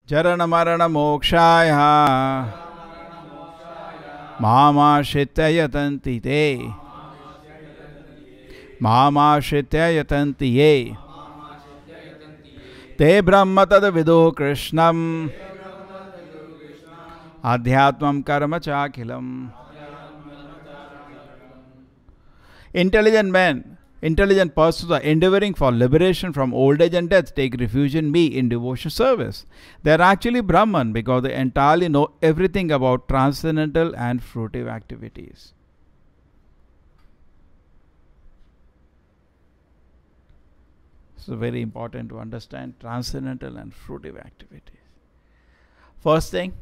Charana Marana Mokshaya Mamashritya yatanti te Mamashritya yatanti ye Te Brahma tad vidu Krishnam Adhyatmam karma chakhilam. Intelligent persons are endeavoring for liberation from old age and death, take refuge in me in devotional service. They are actually Brahman because they entirely know everything about transcendental and fruitive activities. So very important to understand transcendental and fruitive activities. First thing,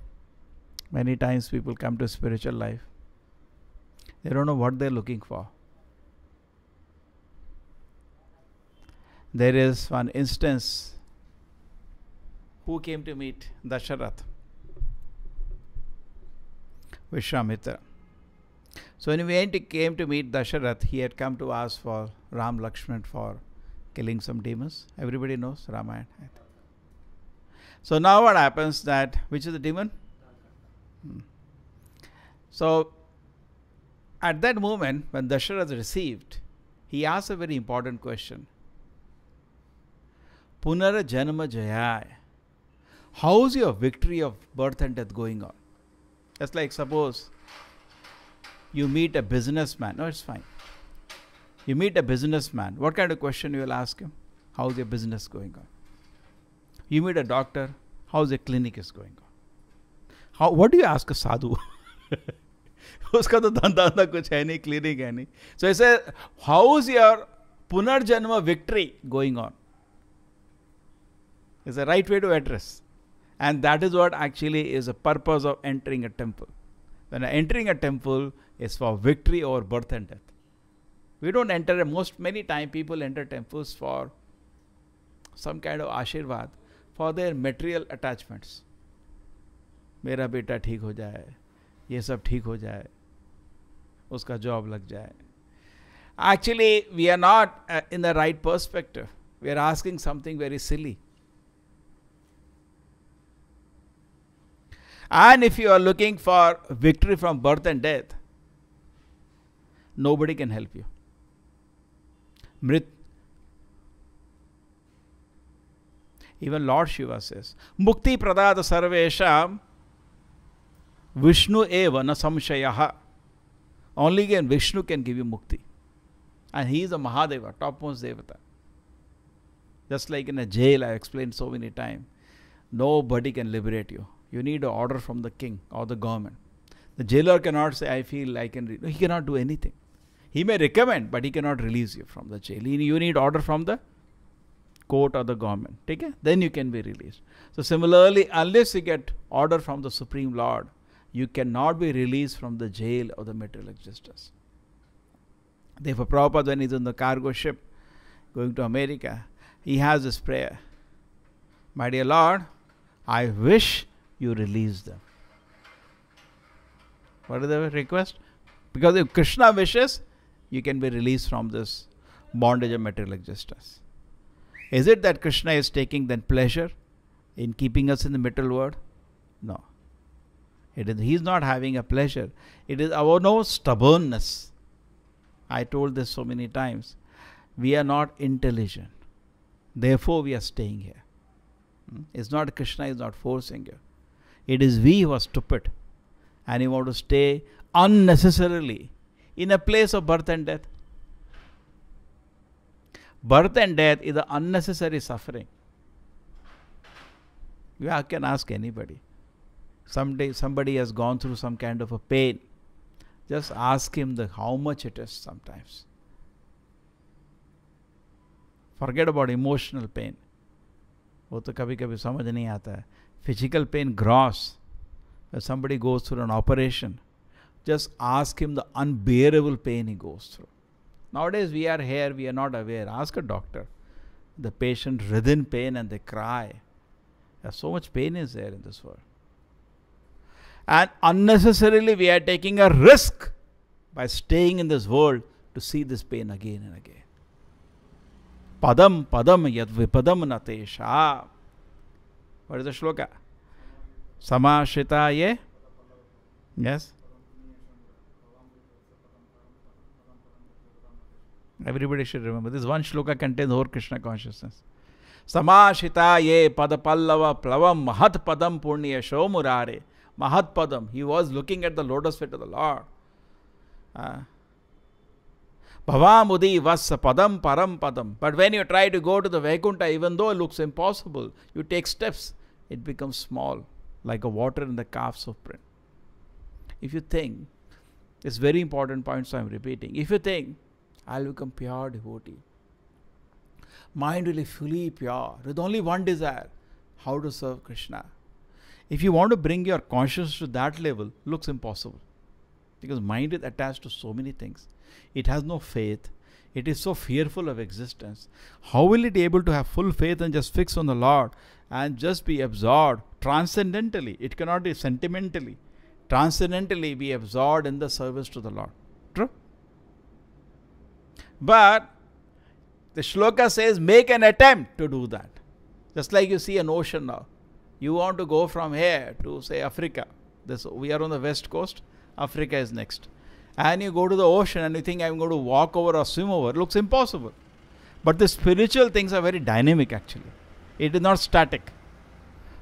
many times people come to spiritual life, they don't know what they're looking for. There is one instance, who came to meet Dasharath? Vishwamitra. So when he came to meet Dasharath, he had come to ask for Ram Lakshman for killing some demons. Everybody knows Ramayana. So now what happens that, which is the demon? So at that moment when Dasharath received, he asked a very important question. Punara Janma Jayaya. How's your victory of birth and death going on? That's like suppose you meet a businessman. No, it's fine. You meet a businessman. What kind of question you will ask him? How's your business going on? You meet a doctor. How's your clinic is going on? What do you ask a sadhu? Uska to dhanda kuch hai nahi, clinic hai nahi. So he says, how's your Punarjanma victory going on? Is the right way to address. And that is what actually is the purpose of entering a temple. When entering a temple is for victory over birth and death. We don't enter, many times people enter temples for some kind of ashirvad, for their material attachments. मेरा बेटा ठीक हो जाए, ये सब ठीक हो जाए, उसका job लग जाए. Actually, we are not in the right perspective. We are asking something very silly. And if you are looking for victory from birth and death, nobody can help you. Even Lord Shiva says, Mukti pradada sarvesham Vishnu eva na samshayaha. Only again Vishnu can give you mukti. And he is a Mahadeva, topmost Devata. Just like in a jail, I explained so many times, nobody can liberate you. You need an order from the king or the government. The jailer cannot say, I feel I can. He cannot do anything. He may recommend, but he cannot release you from the jail. You need order from the court or the government. Okay? Then you can be released. So similarly, unless you get order from the Supreme Lord, you cannot be released from the jail of the material existence. Therefore, Prabhupada, when he's on the cargo ship going to America, he has this prayer. My dear Lord, I wish you release them. What is the request? Because if Krishna wishes, you can be released from this bondage of material existence. Is it that Krishna is taking then pleasure in keeping us in the material world? No. He is not having a pleasure. It is our no stubbornness. I told this so many times. We are not intelligent. Therefore, we are staying here. It's not Krishna is not forcing you. It is we who are stupid. And you want to stay unnecessarily in a place of birth and death. Birth and death is an unnecessary suffering. You can ask anybody. Someday somebody has gone through some kind of a pain. Just ask him how much it is sometimes. Forget about emotional pain. वो तो कभी कभी समझ नहीं आता है. Physical pain, gross. When somebody goes through an operation, just ask him the unbearable pain he goes through. Nowadays we are here, we are not aware. Ask a doctor. The patient writhen pain and they cry. So much pain is there in this world. And unnecessarily we are taking a risk by staying in this world to see this pain again and again. Padam padam yad vipadam natesha. What is the shloka? Samashitaye. Yes. Everybody should remember this. One shloka contains whole Krishna consciousness. Samashitaye padapallava plavam mahat padam punya shomurare. Mahat padam. He was looking at the lotus feet of the Lord. Bhavamudi vassa padam param padam. But when you try to go to the Vaikuntha, even though it looks impossible, you take steps, it becomes small, like a water in the calves of print. If you think, it's very important point, so I'm repeating. If you think, I'll become pure devotee, mind will be fully pure, with only one desire, how to serve Krishna. If you want to bring your consciousness to that level, looks impossible. Because mind is attached to so many things. It has no faith. It is so fearful of existence. How will it be able to have full faith and just fix on the Lord and just be absorbed transcendentally? It cannot be sentimentally. Transcendentally be absorbed in the service to the Lord. True? But the shloka says, make an attempt to do that. Just like you see an ocean now. You want to go from here to, say, Africa. We are on the west coast. Africa is next. And you go to the ocean and you think, I'm going to walk over or swim over. It looks impossible. But the spiritual things are very dynamic actually. It is not static.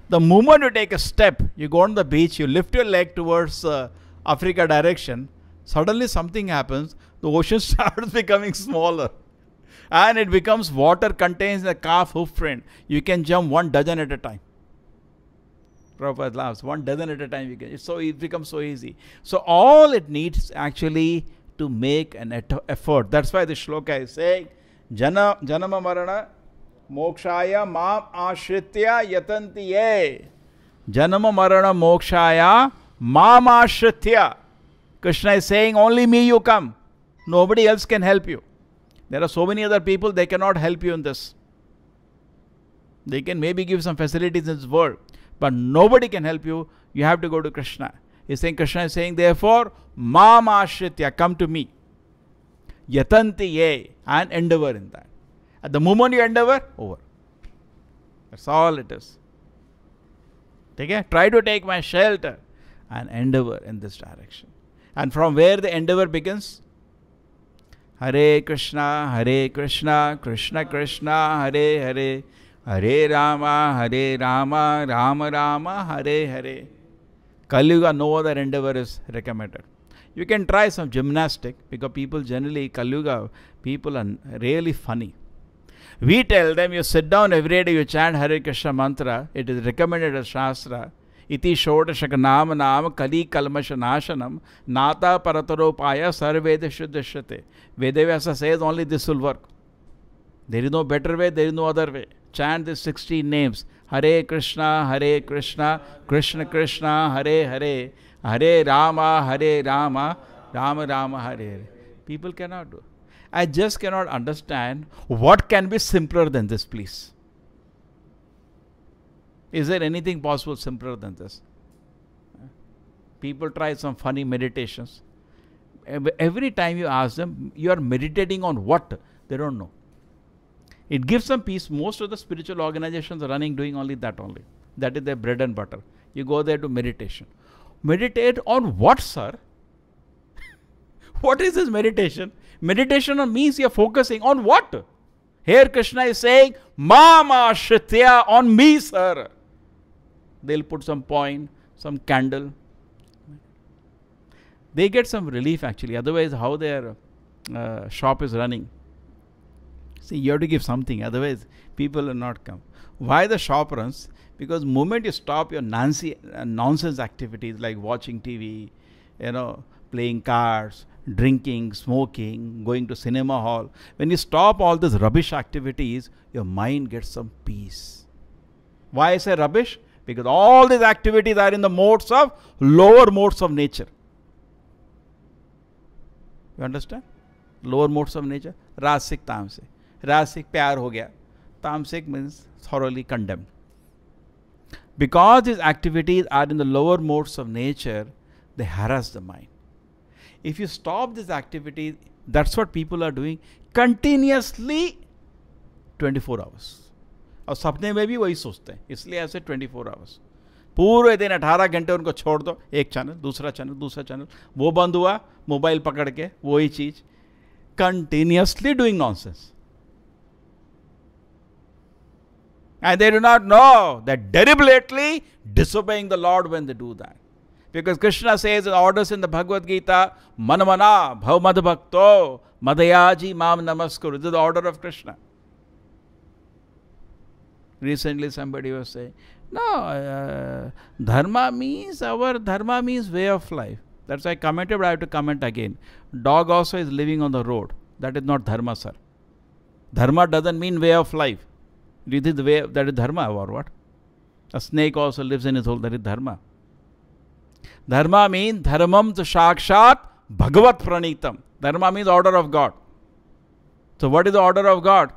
The moment you take a step, you go on the beach, you lift your leg towards Africa direction, suddenly something happens, the ocean starts becoming smaller. And it becomes water contains the calf hoof print. You can jump 1 dozen at a time. Prabhupada laughs. 1 dozen at a time you can. It becomes so easy. So all it needs actually to make an effort. That's why the shloka is saying, Janama Marana Mokshaya Mam Ashritya Yatanti Ye. Janama Marana Mokshaya Mam Ashritya. Krishna is saying, only me you come. Nobody else can help you. There are so many other people, they cannot help you in this. They can maybe give some facilities in this world. But nobody can help you. You have to go to Krishna. Krishna is saying, therefore, Mam Ashritya, come to me. Yatanti ye, and endeavor in that. At the moment you endeavor, over. That's all it is. Okay? Try to take my shelter and endeavor in this direction. And from where the endeavor begins? Hare Krishna, Krishna Krishna, Hare Hare. Hare Rama, Rama Rama, Hare Hare. Kali Yuga, no other endeavor is recommended. You can try some gymnastic because people generally, Kali Yuga, people are really funny. We tell them you sit down every day, you chant Hare Krishna mantra. It is recommended as Shastra. Iti Shodashaka Nama Nama Kali Kalmasha Nashanam Nata Parataropaya Sarveda Shuddhashate. Vedavyasa says only this will work. There is no better way, there is no other way. Chant these 16 names. Hare Krishna, Krishna Krishna, Hare Hare. Hare Rama, Rama Rama, Hare Hare. People cannot do. I just cannot understand what can be simpler than this, please. Is there anything possible simpler than this? People try some funny meditations. Every time you ask them, you are meditating on what? They don't know. It gives some peace. Most of the spiritual organizations are doing only that only. That is their bread and butter. You go there to meditation. Meditate on what, sir? What is this meditation? Meditation means you are focusing on what? Here Krishna is saying, Mama Shritya, on me, sir. They'll put some point, some candle. They get some relief actually. Otherwise, how their shop is running. See, you have to give something, otherwise people will not come. Why the shop runs? Because the moment you stop your nonsense activities like watching TV, playing cards, drinking, smoking, going to cinema hall, when you stop all these rubbish activities, your mind gets some peace. Why I say rubbish? Because all these activities are in the lower modes of nature. You understand? Lower modes of nature. Rasik, tamsik. Rasik, pyar ho gaya. Tamsik means thoroughly condemned. Because these activities are in the lower modes of nature, they harass the mind. If you stop these activities, that's what people are doing continuously 24 hours. और सपने में भी वही सोचते हैं, इसलिए ऐसे 24 hours. पूरे दिन 18 घंटे उनको छोड़ दो, एक चैनल, दूसरा चैनल, दूसरा चैनल, वो बंद हुआ, मोबाइल पकड़ के वही चीज, continuously doing nonsense. And they do not know that deliberately disobeying the Lord when they do that. Because Krishna says in orders in the Bhagavad Gita, Manamana bhav madbhakto madayaji mam namaskuru. This is the order of Krishna. Recently somebody was saying, no, dharma means way of life. That's why I commented, but I have to comment again. Dog also is living on the road. That is not dharma, sir. Dharma doesn't mean way of life. Do you think the way that is dharma or what? A snake also lives in his hole. That is dharma. Dharma means dharmam to shakshat bhagavat pranitam. Dharma means order of God. So what is the order of God?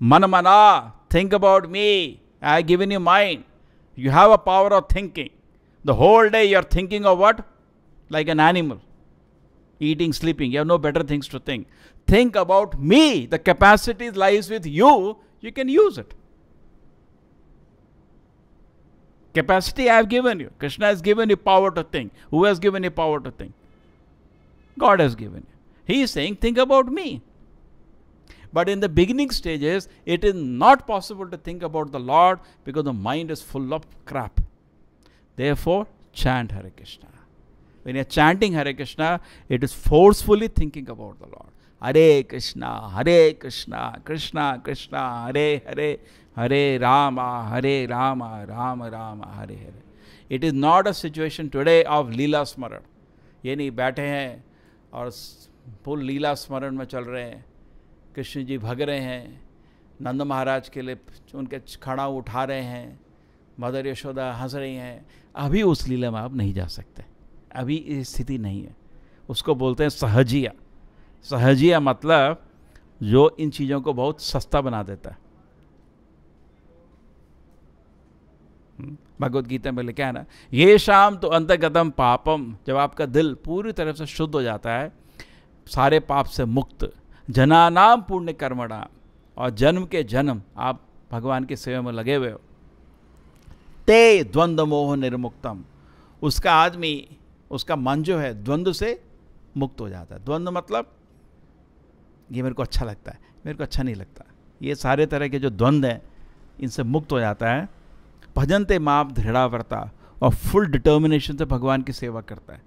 Manamana, think about me. I have given you mind. You have a power of thinking. The whole day you are thinking of what? Like an animal. Eating, sleeping. You have no better things to think. Think about me. The capacity lies with you. You can use it. Capacity I have given you. Krishna has given you power to think. Who has given you power to think? God has given you. He is saying, think about me. But in the beginning stages, it is not possible to think about the Lord because the mind is full of crap. Therefore, chant Hare Krishna. When you are chanting Hare Krishna, it is forcefully thinking about the Lord. Hare Krishna, Krishna Krishna, Hare Hare, Hare Rama, Rama Rama, Hare Hare. It is not a situation today of Leela Smaran. ये नहीं बैठे हैं और full लीला स्मरण में चल रहे हैं. कृष्ण जी भग रहे हैं, नंद महाराज के लिए उनके खड़ा उठा रहे हैं, मदर यशोदा हंस रही हैं. अभी उस लीला में आप नहीं जा सकते. अभी ये स्थिति नहीं है. उसको बोलते हैं सहजिया. सहजिया मतलब जो इन चीज़ों को बहुत सस्ता बना देता है. भगवद गीता में लिखा है ना, ये शाम तो अंतर्गतम पापम. जब आपका दिल पूरी तरह से शुद्ध हो जाता है, सारे पाप से मुक्त, जनानाम पुण्य कर्मणा, और जन्म के जन्म आप भगवान की सेवा में लगे हुए हो, ते द्वंद्व मोह निर्मुक्तम. उसका आदमी, उसका मन जो है द्वंद्व से मुक्त हो जाता है. द्वंद्व मतलब ये मेरे को अच्छा लगता है, मेरे को अच्छा नहीं लगता, ये सारे तरह के जो द्वंद्व हैं इनसे मुक्त हो जाता है. भजनते माप दृढ़ाव्रता, और फुल डिटर्मिनेशन से भगवान की सेवा करता है.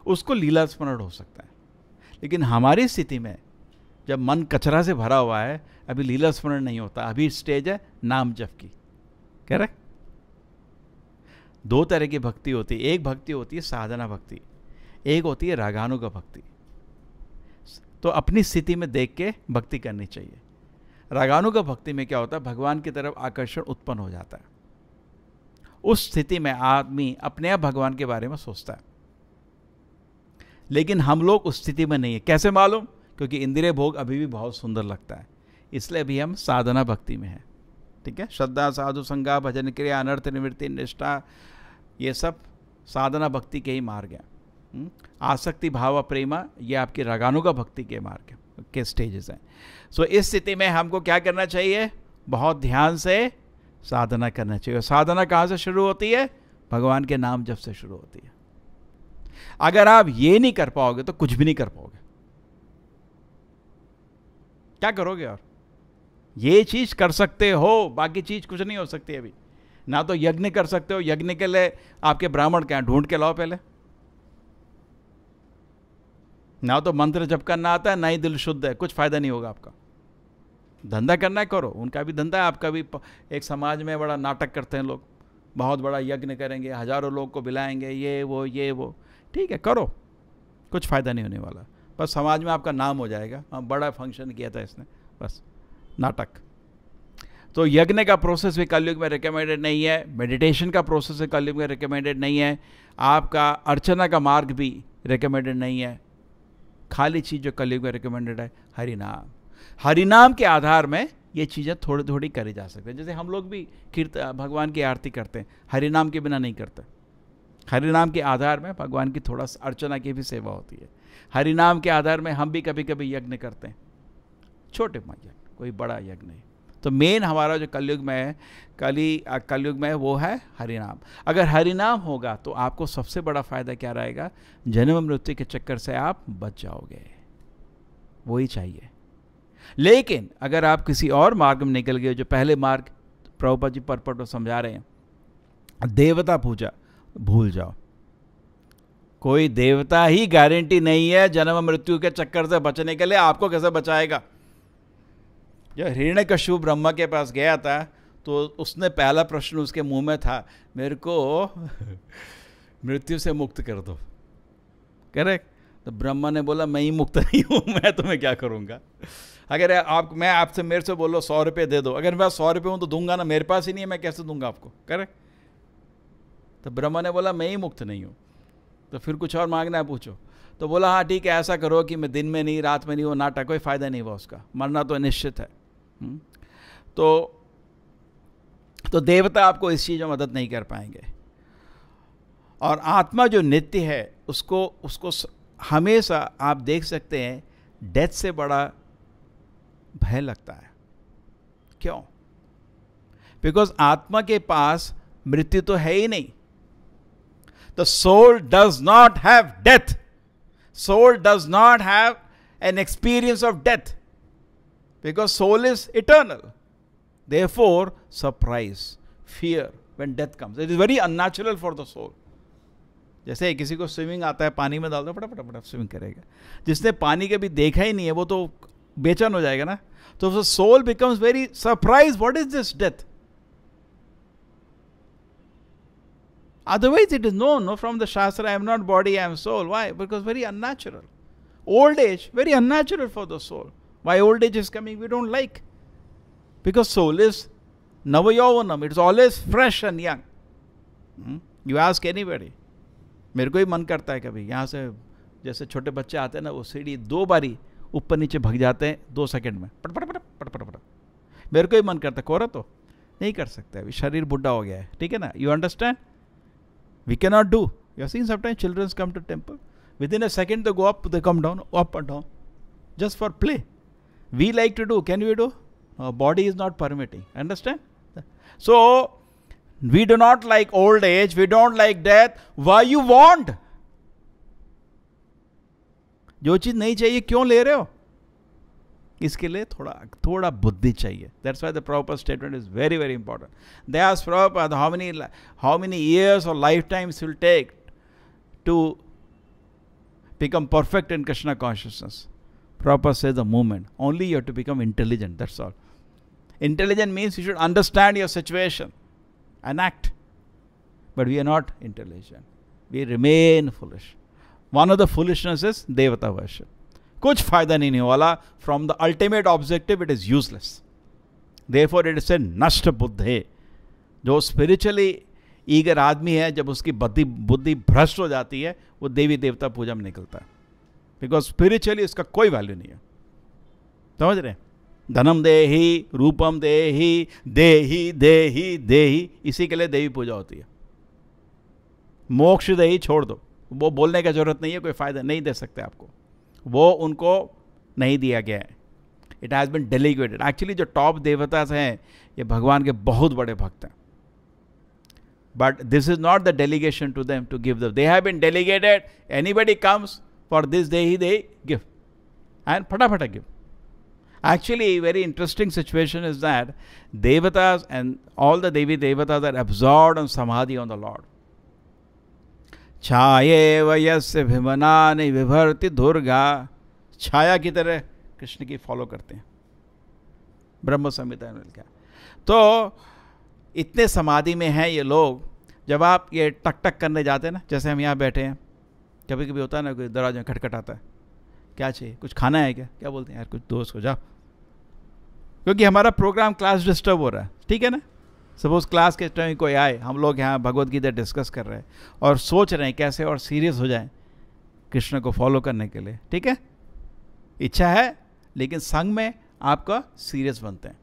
उसको लीला स्मरण हो सकता है. लेकिन हमारी स्थिति में जब मन कचरा से भरा हुआ है, अभी लीला स्मरण नहीं होता. अभी स्टेज है नाम जप की. कह रहे दो तरह की भक्ति होती है. एक भक्ति होती है साधना भक्ति, एक होती है रागानुगा भक्ति. तो अपनी स्थिति में देख के भक्ति करनी चाहिए. रागानुगा भक्ति में क्या होता है, भगवान की तरफ आकर्षण उत्पन्न हो जाता है. उस स्थिति में आदमी अपने आप भगवान के बारे में सोचता है. लेकिन हम लोग उस स्थिति में नहीं है. कैसे मालूम? क्योंकि इंद्रिय भोग अभी भी बहुत सुंदर लगता है, इसलिए अभी हम साधना भक्ति में हैं. ठीक है, श्रद्धा, साधु संगा, भजन क्रिया, अनर्थ निवृत्ति, निष्ठा, ये सब साधना भक्ति के ही मार्ग हैं. आसक्ति, भाव, प्रेमा, ये आपकी रागानुगा भक्ति के मार्ग के स्टेजेस हैं. सो इस स्थिति में हमको क्या करना चाहिए? बहुत ध्यान से साधना करना चाहिए. साधना कहाँ से शुरू होती है? भगवान के नाम जप से शुरू होती है. अगर आप ये नहीं कर पाओगे तो कुछ भी नहीं कर पाओगे. क्या करोगे? और ये चीज कर सकते हो, बाकी चीज कुछ नहीं हो सकती. अभी ना तो यज्ञ कर सकते हो. यज्ञ के लिए आपके ब्राह्मण क्या ढूंढ के लाओ पहले. ना तो मंत्र जप करना आता है, ना ही दिल शुद्ध है. कुछ फायदा नहीं होगा आपका. धंधा करना है करो, उनका भी धंधा है, आपका भी. एक समाज में बड़ा नाटक करते हैं लोग, बहुत बड़ा यज्ञ करेंगे, हजारों लोग को बुलाएंगे, ये वो. ठीक है, करो, कुछ फ़ायदा नहीं होने वाला. बस समाज में आपका नाम हो जाएगा, बड़ा फंक्शन किया था इसने, बस नाटक. तो यज्ञ का प्रोसेस भी कलयुग में रिकमेंडेड नहीं है. मेडिटेशन का प्रोसेस भी कलयुग में रिकमेंडेड नहीं है. आपका अर्चना का मार्ग भी रिकमेंडेड नहीं है. खाली चीज़ जो कलयुग में रिकमेंडेड है, हरिनाम. हरिनाम के आधार में ये चीज़ें थोड़ी थोड़ी करी जा सकती है. जैसे हम लोग भी भगवान की आरती करते हैं, हरिनाम के बिना नहीं करते. हरिनाम के आधार में भगवान की थोड़ा अर्चना की भी सेवा होती है. हरिनाम के आधार में हम भी कभी कभी यज्ञ करते हैं, छोटे यज्ञ, कोई बड़ा यज्ञ नहीं. तो तो मेन हमारा जो कलयुग में है, कलयुग में वो है हरिनाम। अगर हरिनाम होगा तो आपको सबसे बड़ा फायदा क्या रहेगा, जन्म मृत्यु के चक्कर से आप बच जाओगे, वही चाहिए। लेकिन अगर आप किसी और मार्ग में निकल गए, जो पहले मार्ग प्रभुपाद जी परपट समझा रहे हैं, देवता पूजा भूल जाओ। कोई देवता ही गारंटी नहीं है जन्म मृत्यु के चक्कर से बचने के लिए, आपको कैसे बचाएगा। जब हिरण्यकश्यप ब्रह्मा के पास गया था तो उसने पहला प्रश्न उसके मुंह में था, मेरे को मृत्यु से मुक्त कर दो, करेक्ट। तो ब्रह्मा ने बोला मैं ही मुक्त नहीं हूं, मैं तुम्हें क्या करूंगा। अगर मैं आपसे मेरे से बोलो 100 रुपये दे दो, अगर मैं 100 रुपये हूं तो दूंगा ना, मेरे पास ही नहीं है, मैं कैसे दूंगा आपको, करेक्ट। तो ब्रह्मा ने बोला मैं ही मुक्त नहीं हूं, तो फिर कुछ और मांगना है पूछो। तो बोला हाँ ठीक है, ऐसा करो कि मैं दिन में नहीं रात में नहीं, वो नाटक, कोई फायदा नहीं हुआ उसका, मरना तो निश्चित है। तो देवता आपको इस चीज़ में मदद नहीं कर पाएंगे। और आत्मा जो नित्य है उसको हमेशा आप देख सकते हैं डेथ से बड़ा भय लगता है। क्यों? बिकॉज आत्मा के पास मृत्यु तो है ही नहीं। The soul does not have death, soul does not have an experience of death, because soul is eternal. Therefore, surprise, fear when death comes, it is very unnatural for the soul. जैसे किसी को swimming आता है, पानी में डाल दो फटाफट स्विमिंग करेगा। जिसने पानी कभी देखा ही नहीं है वो तो बेचैन हो जाएगा ना। तो soul becomes very surprised, what is this death? Otherwise it is known from the Shastra, I am not body, I am soul. Why? Because very unnatural. Old age, very unnatural for the soul. Why old age is coming, we don't like. Because soul is navayovanam, it's always fresh and young. You ask anybody. मेरे को ही मन करता है कभी, यहाँ से जैसे छोटे बच्चे आते हैं ना, वो सीढ़ी 2 बारी ऊपर नीचे भग जाते हैं 2 सेकंड में, पट। मेरे को ही मन करता है, कोरा तो नहीं कर सकता, अभी शरीर बुढ़ा हो गया है, ठीक है ना। You understand, we can not do. You have seen sometimes children come to temple, with in a second they go up, they come down, up and down, just for play. We like to do, can we do? Our body is not permitting, understand? So we do not like old age, we don't like death. Why you want? जो चीज नहीं चाहिए क्यों ले रहे हो? इसके लिए थोड़ा बुद्धि चाहिए. That's why the Prabhupada statement is very very important. They ask Prabhupada how many years or lifetimes it will take to become perfect in Krishna consciousness. Prabhupada says the moment. Only you have to become intelligent, that's all. Intelligent means you should understand your situation and act. But we are not intelligent. We remain foolish. One of the foolishness is Devata worship. कुछ फायदा नहीं वाला. From the ultimate objective it is useless. Therefore it is said नष्ट बुद्धे. जो spiritually eager आदमी है, जब उसकी बुद्धि भ्रष्ट हो जाती है, वो देवी देवता पूजा में निकलता है. बिकॉज स्पिरिचुअली इसका कोई वैल्यू नहीं है. समझ रहे? धनम देहि, रूपम देहि, देहि देहि देहि, इसी के लिए देवी पूजा होती है. मोक्ष देहि छोड़ दो, वो बोलने की जरूरत नहीं है, कोई फायदा नहीं दे सकते आपको, वो उनको नहीं दिया गया है. It has been delegated. Actually जो टॉप देवता हैं ये भगवान के बहुत बड़े भक्त हैं. But this is not the delegation to them to give. They have been delegated. Anybody comes for this day they give and phata give. Actually very interesting situation is that devatas and all the devi devatas are absorbed on samadhi on the Lord. छाये वयस्य भिमनानि विभर्ति दुर्गा. छाया की तरह कृष्ण की follow करते हैं. ब्रह्म संहिता में क्या. तो इतने समाधि में हैं ये लोग. जब आप ये टक टक करने जाते हैं ना, जैसे हम यहाँ बैठे हैं, कभी कभी होता है ना, कोई दरवाजा में खटखटाता है, क्या चाहिए, कुछ खाना है क्या बोलते हैं यार, कुछ दोस्त को जाओ, क्योंकि हमारा प्रोग्राम क्लास डिस्टर्ब हो रहा है. ठीक है ना. सपोज क्लास के टाइम कोई आए, हम लोग यहाँ भगवद गीता डिस्कस कर रहे हैं और सोच रहे हैं कैसे और सीरियस हो जाएं कृष्ण को फॉलो करने के लिए. ठीक है, इच्छा है, लेकिन संग में आपका सीरियस बनते हैं.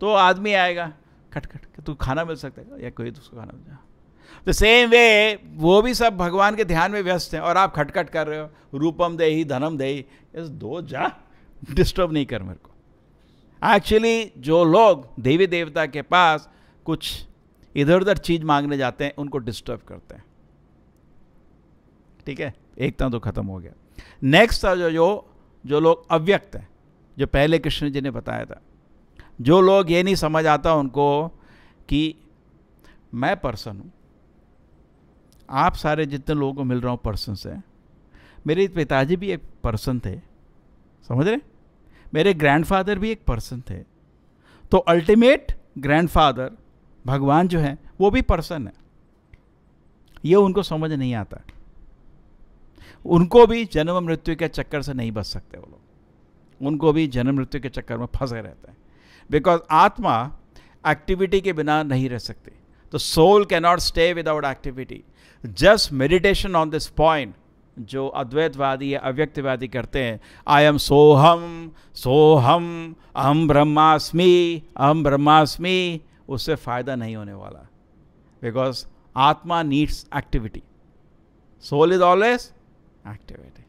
तो आदमी आएगा खटखट, तू खाना मिल सकता है या कोई दूसरा खाना मिल जाए. द सेम वे वो भी सब भगवान के ध्यान में व्यस्त हैं और आप खटखट कर रहे हो, रूपम देहि धनम देहि. दो जा, डिस्टर्ब नहीं कर मेरे को. एक्चुअली जो लोग देवी देवता के पास कुछ इधर उधर चीज मांगने जाते हैं उनको डिस्टर्ब करते हैं। ठीक है, एकता तो खत्म हो गया। नेक्स्ट था जो लोग अव्यक्त हैं, जो पहले कृष्ण जी ने बताया था। जो लोग ये नहीं समझ आता उनको कि मैं पर्सन हूँ, आप सारे जितने लोगों को मिल रहा हूँ पर्सन से, मेरे पिताजी भी एक पर्सन थे, समझ रहे, मेरे ग्रैंडफादर भी एक पर्सन थे, तो अल्टीमेट ग्रैंडफादर भगवान जो है वो भी पर्सन है। ये उनको समझ नहीं आता, उनको भी जन्म मृत्यु के चक्कर से नहीं बच सकते वो लोग, उनको भी जन्म मृत्यु के चक्कर में फंसे रहते हैं। बिकॉज आत्मा एक्टिविटी के बिना नहीं रह सकती। तो soul can not stay without activity. Just meditation on this point जो अद्वैतवादी या अव्यक्तवादी करते हैं, आई एम सोहम सोहम अहम ब्रह्मास्मि, उससे फायदा नहीं होने वाला। बिकॉज आत्मा needs activity, soul is always activity.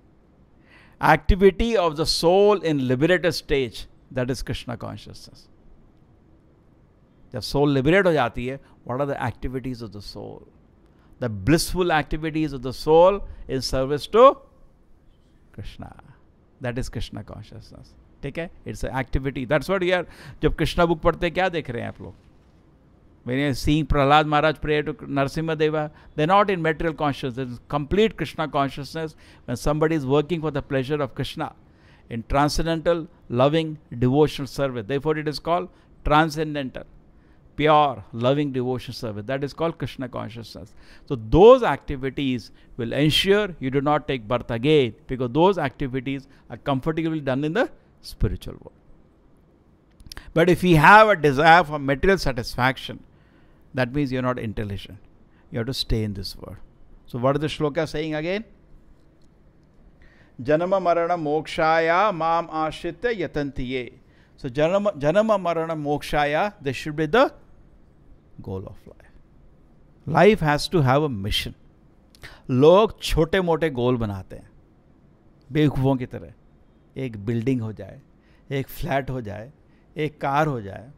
Activity of the soul in liberated stage, that is Krishna consciousness. जब soul liberate हो जाती है, what are the activities of the soul? The blissful activities of the soul in service to Krishna. That is Krishna consciousness. ठीक है? It's an activity. That's what we are. जब Krishna book पढ़ते क्या देख रहे हैं आप लोग? When you are seeing Prahlad Maharaj pray to Narasimha Deva, they're not in material consciousness. There's complete Krishna consciousness when somebody is working for the pleasure of Krishna in transcendental, loving, devotional service. Therefore, it is called transcendental, pure, loving, devotional service. That is called Krishna consciousness. So, those activities will ensure you do not take birth again, because those activities are comfortably done in the spiritual world. But if you have a desire for material satisfaction, that means you're not intelligent. You have to stay in this world. So what is the shloka saying again? Janama marana mokshaya mam ashritya yatanti ye. So janama marana mokshaya, this should be the goal of life. Life has to have a mission. लोग छोटे मोटे गोल बनाते हैं बेवकूफ़ों की तरह। एक building हो जाए, एक फ्लैट हो जाए, एक कार हो जाए,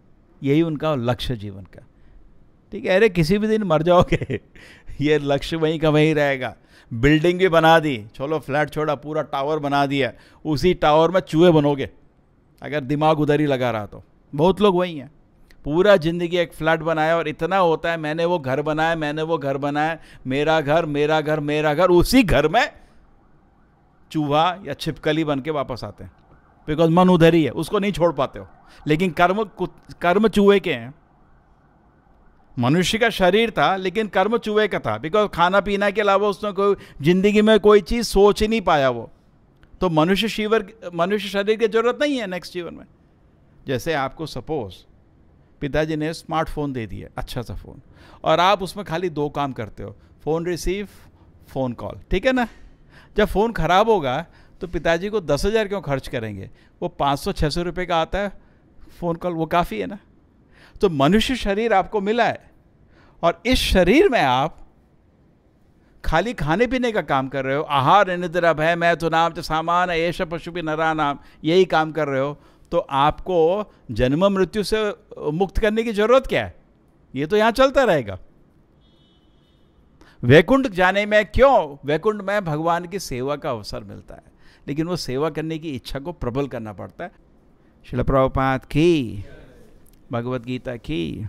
यही उनका लक्ष्य जीवन का। ठीक है, अरे किसी भी दिन मर जाओगे, ये लक्ष्य वहीं का वहीं रहेगा। बिल्डिंग भी बना दी, चलो फ्लैट छोड़ा, पूरा टावर बना दिया, उसी टावर में चूहे बनोगे अगर दिमाग उधर ही लगा रहा तो। बहुत लोग वही हैं, पूरा ज़िंदगी एक फ्लैट बनाया और इतना होता है मैंने वो घर बनाया, मैंने वो घर बनाया, मेरा घर मेरा घर मेरा घर, उसी घर में चूहा या छिपकली बन के वापस आते हैं। बिकॉज मन उधर ही है, उसको नहीं छोड़ पाते हो। लेकिन कर्म चूहे के हैं। मनुष्य का शरीर था लेकिन कर्म चूहे का था, बिकॉज खाना पीना के अलावा उसने कोई जिंदगी में कोई चीज़ सोच ही नहीं पाया वो। तो मनुष्य शरीर की जरूरत नहीं है नेक्स्ट जीवन में। जैसे आपको सपोज पिताजी ने स्मार्टफोन दे दिया, अच्छा सा फ़ोन, और आप उसमें खाली 2 काम करते हो, फ़ोन रिसीव, फ़ोन कॉल। ठीक है ना? जब फ़ोन ख़राब होगा तो पिताजी को 10,000 क्यों खर्च करेंगे? वो 500-600 रुपये का आता है फ़ोन कॉल, वो काफ़ी है ना। तो मनुष्य शरीर आपको मिला है और इस शरीर में आप खाली खाने पीने का काम कर रहे हो, आहार निद्रा भय मैं तो नाम च सामान एष पशु भी नरा नाम, यही काम कर रहे हो, तो आपको जन्म मृत्यु से मुक्त करने की जरूरत क्या है? ये तो यहाँ चलता रहेगा। वैकुंठ जाने में क्यों? वैकुंठ में भगवान की सेवा का अवसर मिलता है, लेकिन वो सेवा करने की इच्छा को प्रबल करना पड़ता है। श्रील प्रभुपाद की, भगवद गीता की।